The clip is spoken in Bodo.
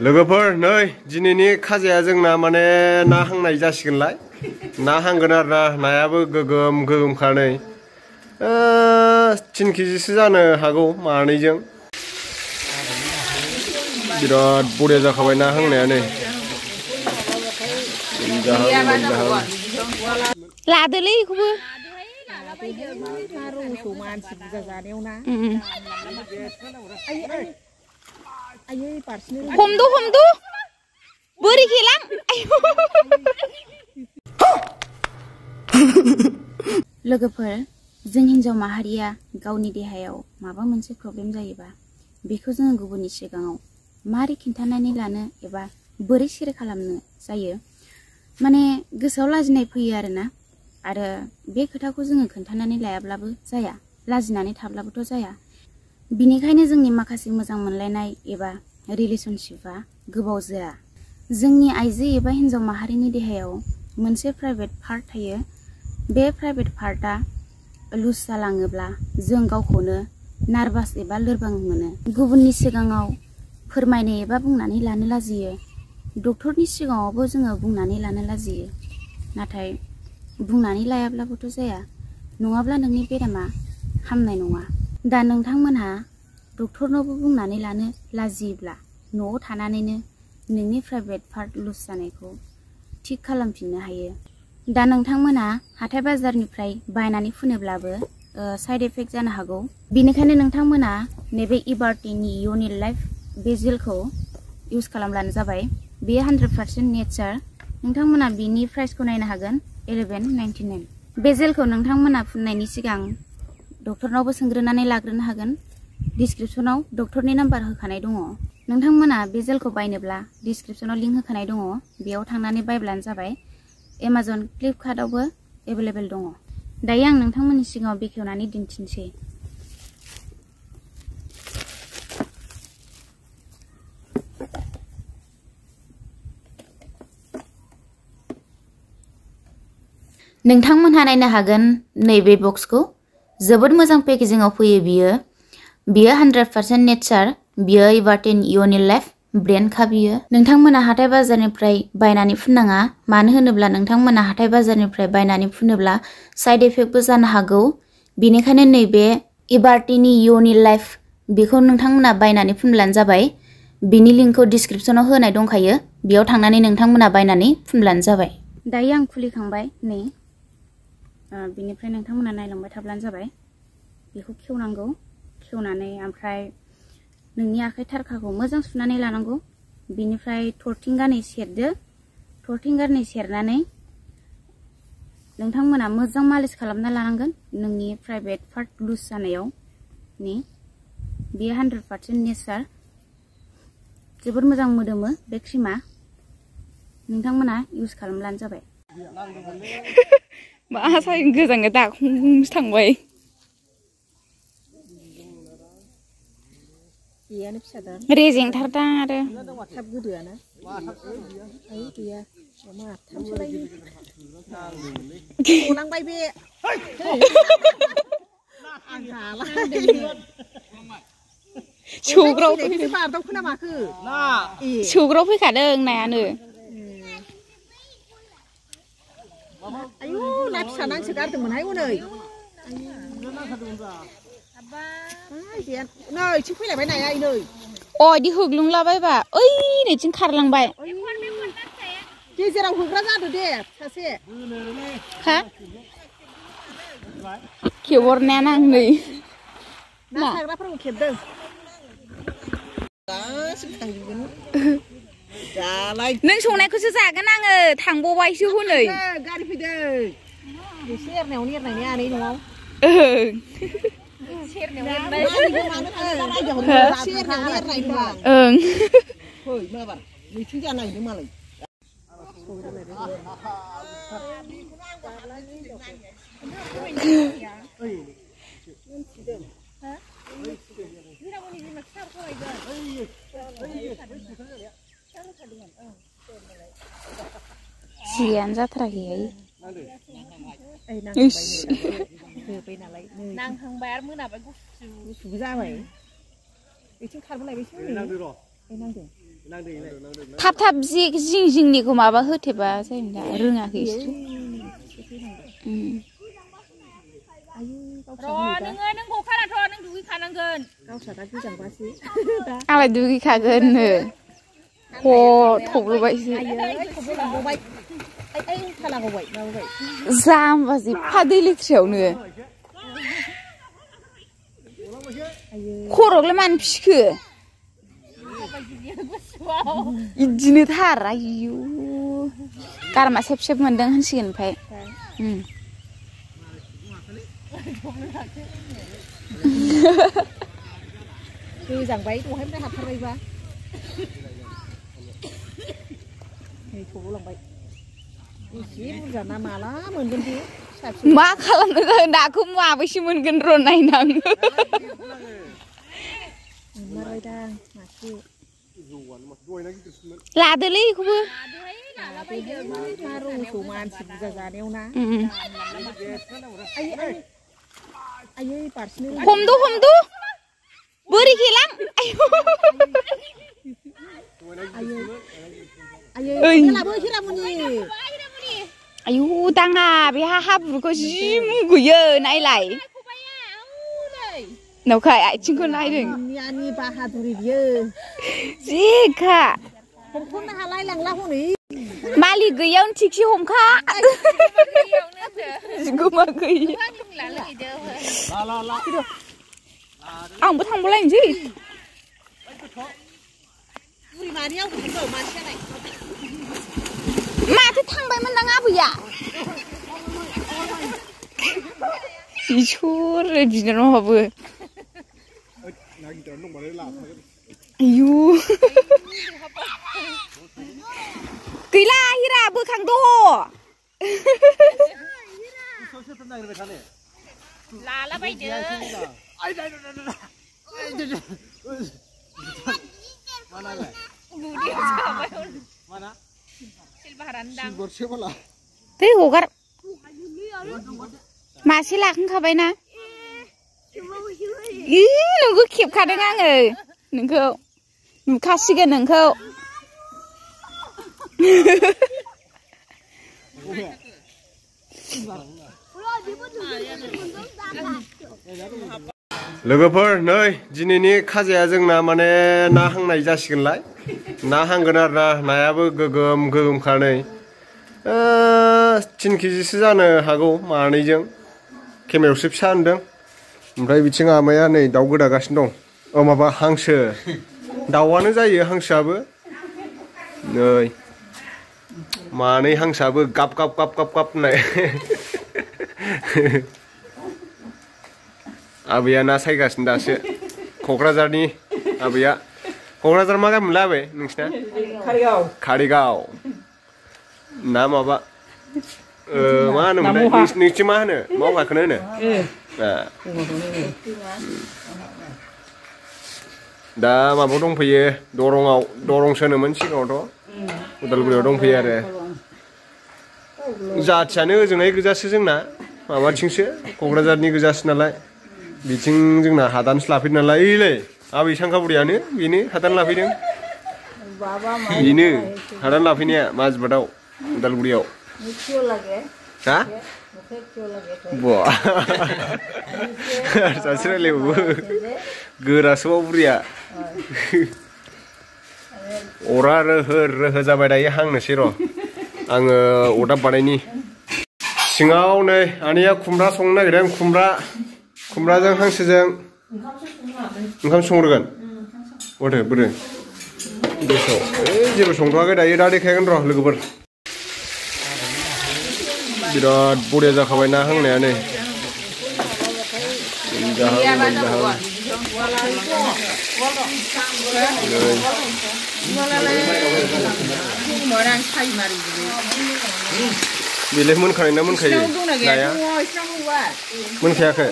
लोगोफोर नै दिनैनि खाजाया जोंना माने ना हांनाय जासिगोनलाय ना हांगोन आरो ना नायाबो गोगोम गोगोमखा नै 3 केजिसो जानो हागौ मानैजों बिराद बरिया जाखाबाय ना हांनाया नै लादोलै इखौबो हमदो बोरै खेलां लोगोफोर जों हिन्जाव माहारिया गावनि देहायाव माबा मोनसे प्रब्लेम जायोबा बेखौ जों गुबुननि सिगाङाव मारै खिन्थानानै लानो एबा बोरै शेयार खालामनो जायो माने गोसोआव लाजिनाय फैयो आरोना आरो बे खोथाखौ जोङो खोन्थानानै लायाब्लाबो जाया लाजिनानै थाब्लाबोथ' जाया बिनिखायनो जोंनि माखासे मोजां मोनलायनाय एबा रिलेशनशिपआ गोबाव जोरा जोंनि आइजो एबा हिन्जाव माहारिनि देहायाव मोनसे प्राइभेट पार्ट थायो बे प्राइभेट पार्टआ लुज जालाङोब्ला जों गावखौनो नार्भास एबा लोरबां मोनो गुबुननि सिगाङाव फोरमायनो एबा बुंनानै लानो लाजियो डक्टरनि सिगाङावबो जोङो बुंनानै लानो लाजियो नाथाय बुंनानै लायाब्लाबोथ' जाया नङाब्ला नोंनि बेरामा हामनाय नङा दा नोंथांमोनहा डक्टरनावबो बुंनानै लानो लाजियोब्ला न'आव थानानैनो नोंनि प्राइभेट पार्ट लुज जानायखौ थिक खालामफिननो हायो दा नोंथांमोना हाथाय बाजारनिफ्राय बायनानै फुनोब्लाबो साइड इफेक्ट जानो हागौ बिनिखायनो नोंथांमोना नैबे इबार्टिनि इउनिट लाइफ बे जेलखौ इउज खालामब्लानो जाबाय बेयो 100% नेचार नोंथांमोना बिनि प्राइसखौ नायनो हागोन 11.99 बे जेलखौ नोंथांमोना फुननायनि सिगां डक्टरनावबो सोंग्रोनानै लाग्रोनो हागोन डिसक्रिपसनाव डक्टरनि नाम्बार होखानाय दङ नोंथांमोना बे जेलखौ बायनोब्ला डिसक्रिपसनाव लिंक होखानाय दङ बेयाव थांनानै बायब्लानो जाबाय एमाजन फ्लिपकार्टआवबो एभेलेबेल दङ दायो आं नोंथांमोननि सिगाङाव बेखेवनानै दिन्थिनोसै नोंथांमोनहा नायनो हागोन नैबे बक्सखौ जोबोद मोजां पेकेजिंआव फैयो बियो 100% नेचार बियो इबार्टिन इउनिट लाइफ ब्रेन्डखा बियो नोंथांमोना हाथाय बाजारनिफ्राय बायनानै फुननाङा मानो होनोब्ला नोंथांमोना हाथाय बाजारनिफ्राय बायनानै फुनोब्ला साइड इफेक्टबो जानो हागौ बेनिखायनो नैबे इबार्टिनि इउनिट लाइफ बेखौ नोंथांमोना बायनानै फुनब्लानो जाबाय बिनि लिंकखौ डिसक्रिपसनाव होनाय दंखायो बेयाव थांनानै नोंथांमोना बायनानै फुनब्लानो जाबाय दायो आं खुलिखांबाय नै बिनिफ्राय नोंथांमोना नायलांबाय थाब्लानो जाबाय बेखौ खेवनांगौ खेवनानै ओमफ्राय नोंनि आखाइ थारखाखौ मोजां सुनानै लानांगौ बिनिफ्राय थरथिंगानै सेरदो थरथिंगानै सेरनानै नोंथांमोना मोजां मालिस खालामना लानांगोन नोंनि प्राइभेट पार्ट लुज जानायाव बेयो 100% नेचार जोबोद मोजां मोदोमो बे क्रिमा नोंथांमोना इउज खालामब्लानो जाबाय मा साइन गोजाङै दाखंसो थांबाय रेजेंथारदां आरो थाब गोदोआना गैया गलांबाय बे सौग्राव फैखादों नायानो आयु ना फिसा नांसो गारदोंमोनहाय हनै नै इथिं फैलायबाय नाया नै अ इदि होग्लुंलाबायबा ओइ नैथिं खारलांबाय गेजेराव होग्रा जादो दे सासे हा खेबहरनायानो आं नै ना सारग्राफोरखौ खेबदों गासिबो थांजोबगोन नों संनायखौसो जागोन आङो थांबावबायसो हनै गारि फैदों एसे एरनायावनो एरनायनि आनै न'आव जियानो जाथाराखैहाय नांहांबाय आरो मोनाबाय गुसुबो जाबाय बेथिं खारबोलायबायसो नांदों थाब थाब जिं जिंनिखौ माबा होथेबा जायो दा रोङाखै नोङो नों गखानाथ' नों दुगैखानांगोन गावसा दा गोजांबासो आंलाय दुगैखागोननो थब्ल'बायसो जाम्बासो एफा दै लेथ्रायावनो खर'आवलाय मानो फिखो इदिनो थार आयु गारमा सेब सेब मोनदों होनसिगोन ओमफ्राय गोजांबाय दहायनिफ्राय हाबथारबायबा नै थब्ल'लांबाय एसे बुरजा ना माला मोनगोन बे मा खालामनो नाखौ माबैसे मोनगोन र' नायनां मोनमारबायदां मासे लादोलै बेखौबो रौसौ मानसि बुरजा जानायाव ना आयै बारसिनो हमदो बोरै गेलां आयु दाङा बेहा हाब्रुखौ जि मुगैयो नायलाय नौखाय आथिंखौ नायदों बाहादुरि बियो जेखा हमख'नो हालाय लांला हनै मालिक गैयावनो थिगसे हमखा जिगोमा गैया आंबो थांबालायनोसै माथो थांबायमोन नों आबैया इसोर बिनानावाबो आयु गैला हिरा बोखांद' लाला बायदो दै हगार मासे लाखांखाबायना नोंखौ खेबखादों आङो नोंखौ नुखासिगोन नोंखौ लोगोफोर नै दिनैनि खाजाया जोंना माने ना हांनाय जासिगोनलाय ना हांगोन आरो ना नायाबो गोगोम गोगोमखानै 3 केजिसो जानो हागौ मानैजों केमेरायावसो फिसा होनदों ओमफ्राय बिथिं आमाया नै दाउ गोदागासिनो दं माबा हांसो दाउआनो जायो हांसोआबो नै मानै हांसोआबो गाब गाब गाब गाब गाब होननाय आबैया ना सायगासिनो दासो क'क्राझारनि आबैया क'क्राझार मा गामिमोनलाय आबै नोंसिना कारिगाव ना माबा मा होनोमोनलाय नोंसोर मा होनो मावगाखौनो होनो दा माबायाव दंफैयो दरंआव दरंसो होनोमोन सिगाङावथ' उदालगुरियाव दंफैयो आरो जाथियानो ओजोंहाय गोजासो जोंना माबाथिंसो क'क्राझारनि गोजासो नालाय बिथिं जोंना हादानसो लाफैदों नालाय ओइलाय आबै सानखाबुरियानो बेनो हादान लाफैदों बेनो हादान लाफैनाया माजबादाव उदालगुरियाव हा बा सासे रायलायबावो गोरासोबाव बुरिया अरा रोहो रोहो जाबाय दायो हांनोसै र' आङो अरदाब बानायनि सिङाव नै आनैया खुमब्रा संनो नागिरदों खुमब्राजों हांसोजों ओंखाम संग्रोगोन बोरो गेसाव जेबो संथ'वाखै दायो दा देखायगोन र' लोगोफोर बिराद बरिया जाखाबाय ना हांनाया नै बेलाय मोनखानाय ना मोनखायो नाया मोनखायाखै